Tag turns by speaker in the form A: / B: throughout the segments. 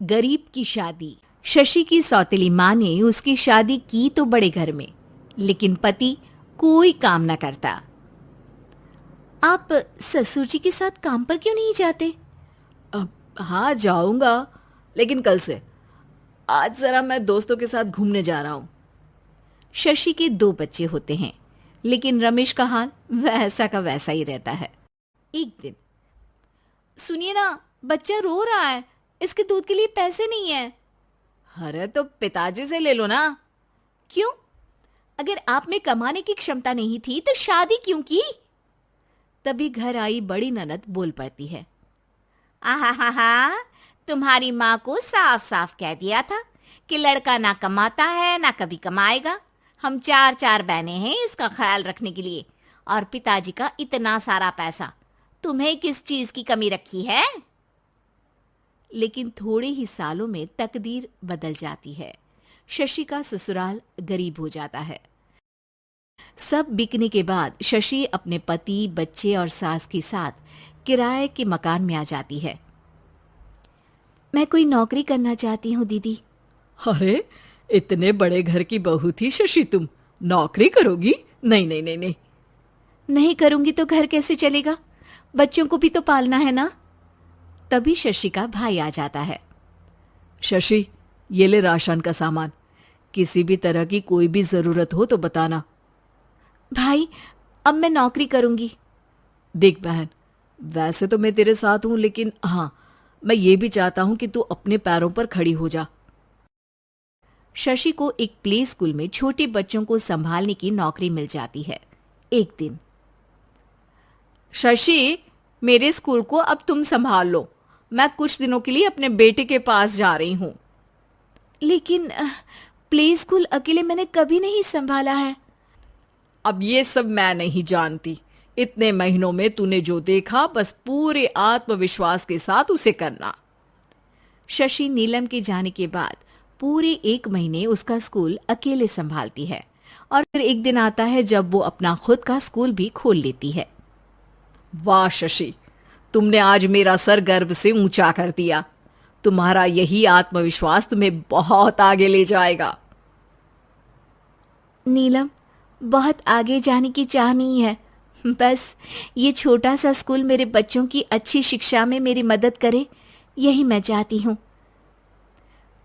A: गरीब की शादी। शशि की सौतेली माँ ने उसकी शादी की तो बड़े घर में, लेकिन पति कोई काम न करता। आप ससुर जी के साथ काम पर क्यों नहीं जाते?
B: हाँ जाऊंगा, लेकिन कल से। आज जरा मैं दोस्तों के साथ घूमने जा रहा हूँ।
A: शशि के दो बच्चे होते हैं, लेकिन रमेश का हाल वैसा का वैसा ही रहता है। एक दिन, सुनिए ना, बच्चा रो रहा है, इसके दूध के लिए पैसे नहीं है।
B: अरे तो पिताजी से ले लो ना।
A: क्यों? अगर आप में कमाने की क्षमता नहीं थी तो शादी क्यों की? तभी घर आई बड़ी ननद बोल पड़ती है। आहा हा हा, तुम्हारी माँ को साफ साफ कह दिया था कि लड़का ना कमाता है ना कभी कमाएगा। हम चार चार बहनें हैं इसका ख्याल रखने के लिए, और पिताजी का इतना सारा पैसा, तुम्हें किस चीज की कमी रखी है? लेकिन थोड़े ही सालों में तकदीर बदल जाती है। शशि का ससुराल गरीब हो जाता है। सब बिकने के बाद शशि अपने पति, बच्चे और सास के साथ किराए के मकान में आ जाती है। मैं कोई नौकरी करना चाहती हूँ दीदी।
B: अरे इतने बड़े घर की बहू थी शशि, तुम नौकरी करोगी? नहीं नहीं नहीं नहीं।
A: नहीं करूंगी तो घर कैसे चलेगा? बच्चों को भी तो पालना है ना। तभी शशि का भाई आ जाता है।
B: शशि, ये ले राशन का सामान, किसी भी तरह की कोई भी जरूरत हो तो बताना।
A: भाई, अब मैं नौकरी करूंगी।
B: देख बहन, वैसे तो मैं तेरे साथ हूं, लेकिन हाँ, मैं ये भी चाहता हूं कि तू अपने पैरों पर खड़ी हो जा।
A: शशि को एक प्ले स्कूल में छोटे बच्चों को संभालने की नौकरी मिल जाती है। एक दिन,
B: शशि, मेरे स्कूल को अब तुम संभाल लो। मैं कुछ दिनों के लिए अपने बेटे के पास जा रही हूं।
A: लेकिन प्ले स्कूल अकेले मैंने कभी नहीं संभाला है।
B: अब ये सब मैं नहीं जानती। इतने महीनों में तूने जो देखा, बस पूरे आत्मविश्वास के साथ उसे करना।
A: शशि नीलम के जाने के बाद पूरे 1 महीने उसका स्कूल अकेले संभालती है, और फिर एक दिन आता है जब वो अपना खुद का स्कूल भी खोल लेती है।
B: वाह शशि, तुमने आज मेरा सर गर्व से ऊंचा कर दिया। तुम्हारा यही आत्मविश्वास तुम्हें बहुत आगे ले जाएगा।
A: नीलम, बहुत आगे जाने की चाह नहीं है, बस ये छोटा सा स्कूल मेरे बच्चों की अच्छी शिक्षा में मेरी मदद करे, यही मैं चाहती हूँ।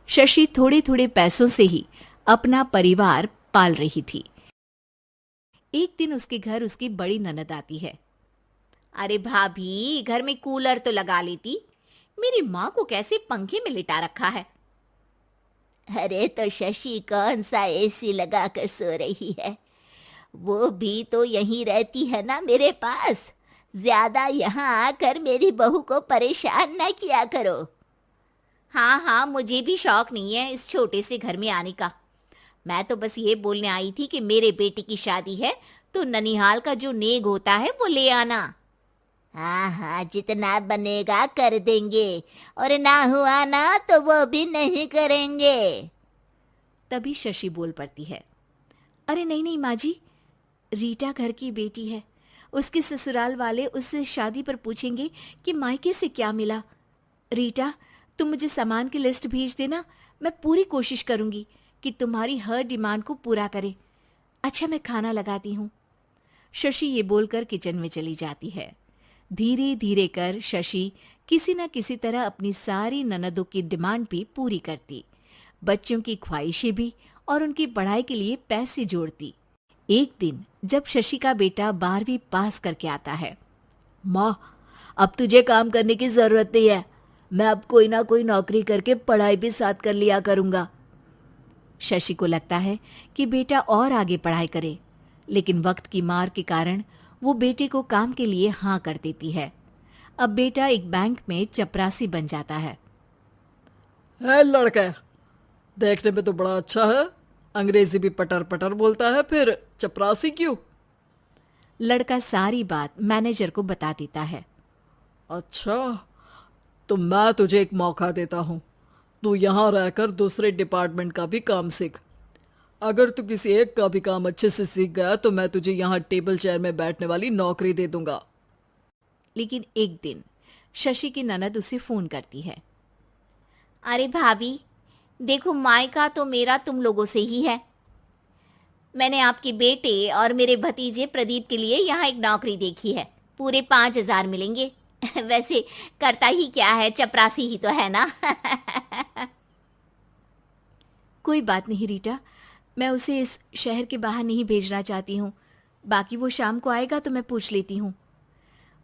A: शशि थोड़े थोड़े पैसों से ही अपना परिवार पाल रही थी। एक दिन उसके घर उसकी बड़ी ननद आती है। अरे भाभी, घर में कूलर तो लगा लेती, मेरी माँ को कैसे पंखे में लिटा रखा है? अरे तो शशि कौन सा एसी लगा कर सो रही है? वो भी तो यहीं रहती है ना मेरे पास। ज्यादा यहाँ आकर मेरी बहू को परेशान न किया करो। हाँ हाँ, मुझे भी शौक नहीं है इस छोटे से घर में आने का। मैं तो बस ये बोलने आई थी कि मेरे बेटे की शादी है तो ननिहाल का जो नेग होता है वो ले आना। हाँ हाँ, जितना बनेगा कर देंगे, और ना हुआ ना तो वो भी नहीं करेंगे। तभी शशि बोल पड़ती है। अरे नहीं नहीं माँ जी, रीटा घर की बेटी है, उसके ससुराल वाले उससे शादी पर पूछेंगे कि मायके से क्या मिला। रीटा, तुम मुझे सामान की लिस्ट भेज देना, मैं पूरी कोशिश करूंगी कि तुम्हारी हर डिमांड को पूरा करे। अच्छा, मैं खाना लगाती हूँ। शशि ये बोलकर किचन में चली जाती है। धीरे धीरे कर शशि किसी न किसी तरह अपनी सारी ननदों की डिमांड भी पूरी करती, बच्चों की ख्वाहिशें भी, और उनकी पढ़ाई के लिए पैसे जोड़ती। एक दिन जब शशि का बेटा 12वीं पास करके आता है।
B: माँ, अब तुझे काम करने की जरूरत नहीं है। मैं अब कोई ना कोई नौकरी करके पढ़ाई भी साथ कर लिया करूंगा।
A: शशि को लगता है कि बेटा और आगे पढ़ाई करे, लेकिन वक्त की मार के कारण वो बेटे को काम के लिए हाँ कर देती है। अब बेटा एक बैंक में चपरासी बन जाता है।
B: लड़का देखने में तो बड़ा अच्छा है, अंग्रेजी भी पटर पटर बोलता है, फिर चपरासी क्यों?
A: लड़का सारी बात मैनेजर को बता देता है।
B: अच्छा, तो मैं तुझे एक मौका देता हूँ। तू यहाँ रहकर दूसरे डिपार्टमेंट का भी काम सीख। अगर तू किसी एक का भी काम अच्छे से सीख गया तो मैं तुझे यहाँ टेबल चेयर में बैठने वाली नौकरी दे दूंगा।
A: लेकिन एक दिन शशि की ननद उसे फोन करती है। अरे भाभी, देखो मायका तो मेरा तुम लोगों से ही है। मैंने आपके बेटे और मेरे भतीजे प्रदीप के लिए यहाँ एक नौकरी देखी है। पूरे 5,000 मिलेंगे। वैसे करता ही क्या है, चपरासी ही तो है ना। कोई बात नहीं रीटा, मैं उसे इस शहर के बाहर नहीं भेजना चाहती हूँ। बाकी वो शाम को आएगा तो मैं पूछ लेती हूँ।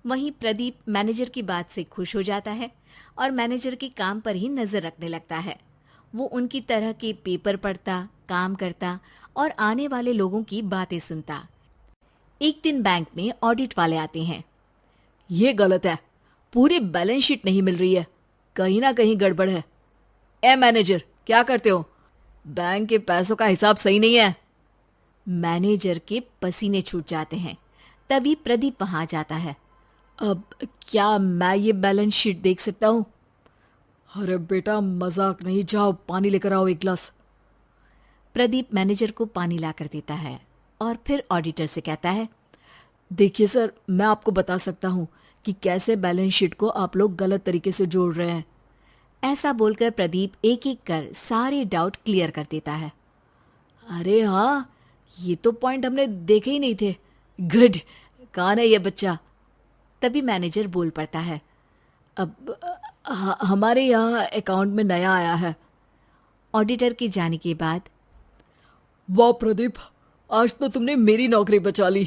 A: वहीं प्रदीप मैनेजर की बात से खुश हो जाता है और मैनेजर के काम पर ही नजर रखने लगता है। वो उनकी तरह के पेपर पढ़ता, काम करता और आने वाले लोगों की बातें सुनता। एक दिन बैंक में ऑडिट वाले आते हैं।
B: ये गलत है, पूरी बैलेंस शीट नहीं मिल रही है, कहीं ना कहीं गड़बड़ है। ए मैनेजर, क्या करते हो? बैंक के पैसों का हिसाब सही नहीं है।
A: मैनेजर के पसीने छूट जाते हैं। तभी प्रदीप वहां जाता है।
B: अब क्या मैं ये बैलेंस शीट देख सकता हूँ? अरे बेटा मजाक नहीं, जाओ पानी लेकर आओ एक गिलास।
A: प्रदीप मैनेजर को पानी लाकर देता है और फिर ऑडिटर से कहता है,
B: देखिए सर, मैं आपको बता सकता हूँ कि कैसे बैलेंस शीट को आप लोग गलत तरीके से जोड़ रहे हैं।
A: ऐसा बोलकर प्रदीप एक एक कर सारे डाउट क्लियर कर देता है।
B: अरे हाँ, ये तो पॉइंट हमने देखे ही नहीं थे। गुड, कौन है ये बच्चा?
A: तभी मैनेजर बोल पड़ता है,
B: अब हमारे यहाँ अकाउंट में नया आया है।
A: ऑडिटर के जाने के बाद,
B: वाह प्रदीप, आज तो तुमने मेरी नौकरी बचा ली।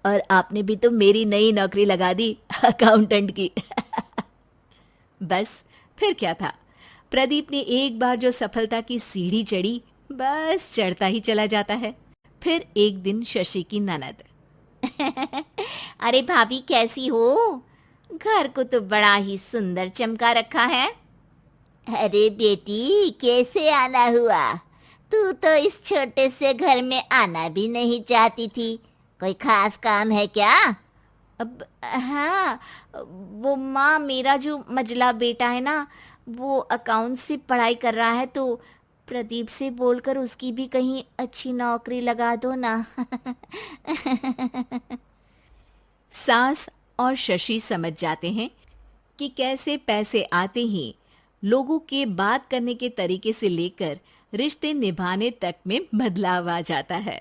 A: और आपने भी तो मेरी नई नौकरी लगा दी, अकाउंटेंट की। बस फिर क्या था, प्रदीप ने एक बार जो सफलता की सीढ़ी चढ़ी, बस चढ़ता ही चला जाता है। फिर एक दिन शशि की ननद, अरे भाभी कैसी हो? घर को तो बड़ा ही सुंदर चमका रखा है।
C: अरे बेटी, कैसे आना हुआ? तू तो इस छोटे से घर में आना भी नहीं चाहती थी। कोई खास काम है क्या?
A: अब हाँ, वो माँ, मेरा जो मजला बेटा है ना, वो अकाउंट से पढ़ाई कर रहा है, तो प्रदीप से बोलकर उसकी भी कहीं अच्छी नौकरी लगा दो ना। सास और शशि समझ जाते हैं कि कैसे पैसे आते ही लोगों के बात करने के तरीके से लेकर रिश्ते निभाने तक में बदलाव आ जाता है।